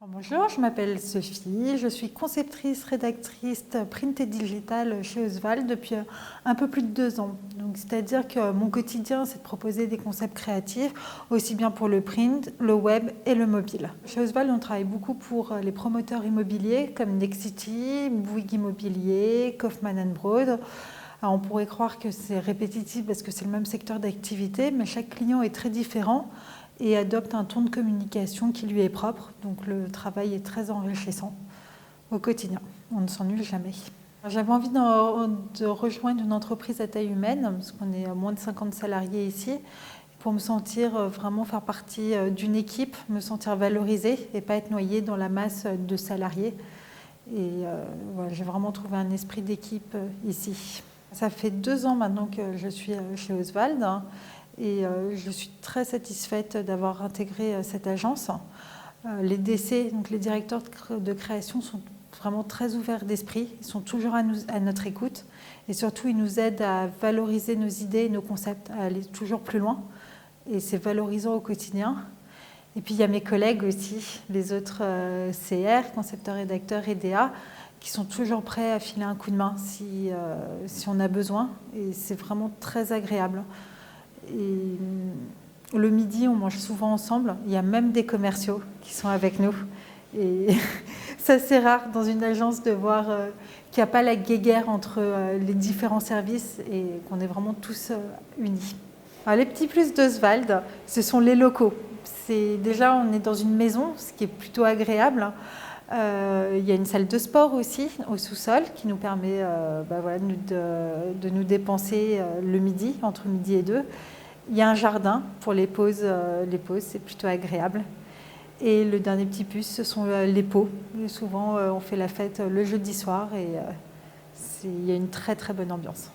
Bonjour, je m'appelle Sophie, je suis conceptrice, rédactrice print et digital chez Oswald depuis un peu plus de 2 ans. Donc, c'est-à-dire que mon quotidien, c'est de proposer des concepts créatifs, aussi bien pour le print, le web et le mobile. Chez Oswald, on travaille beaucoup pour les promoteurs immobiliers comme Nexity, Bouygues Immobilier, Kaufmann Broad. Alors, on pourrait croire que c'est répétitif parce que c'est le même secteur d'activité, mais chaque client est très différent et adopte un ton de communication qui lui est propre. Donc le travail est très enrichissant au quotidien. On ne s'ennuie jamais. J'avais envie de rejoindre une entreprise à taille humaine, parce qu'on est à moins de 50 salariés ici, pour me sentir vraiment faire partie d'une équipe, me sentir valorisée et pas être noyée dans la masse de salariés. Et voilà, j'ai vraiment trouvé un esprit d'équipe ici. Ça fait 2 ans maintenant que je suis chez Oswald. Et je suis très satisfaite d'avoir intégré cette agence. Les DC, donc les directeurs de création, sont vraiment très ouverts d'esprit. Ils sont toujours à notre écoute. Et surtout, ils nous aident à valoriser nos idées et nos concepts, à aller toujours plus loin. Et c'est valorisant au quotidien. Et puis, il y a mes collègues aussi, les autres CR, concepteurs, rédacteurs et DA, qui sont toujours prêts à filer un coup de main si on a besoin. Et c'est vraiment très agréable. Et le midi, on mange souvent ensemble. Il y a même des commerciaux qui sont avec nous. Et ça, c'est rare dans une agence de voir qu'il n'y a pas la guéguerre entre les différents services et qu'on est vraiment tous unis. Alors, les petits plus d'Oswald, ce sont les locaux. Déjà, on est dans une maison, ce qui est plutôt agréable. Il y a une salle de sport aussi au sous-sol qui nous permet de nous dépenser le midi, entre midi et 2. Il y a un jardin pour les pauses, c'est plutôt agréable. Et le dernier petit plus, ce sont les pots. Souvent, on fait la fête le jeudi soir et il y a une très très bonne ambiance.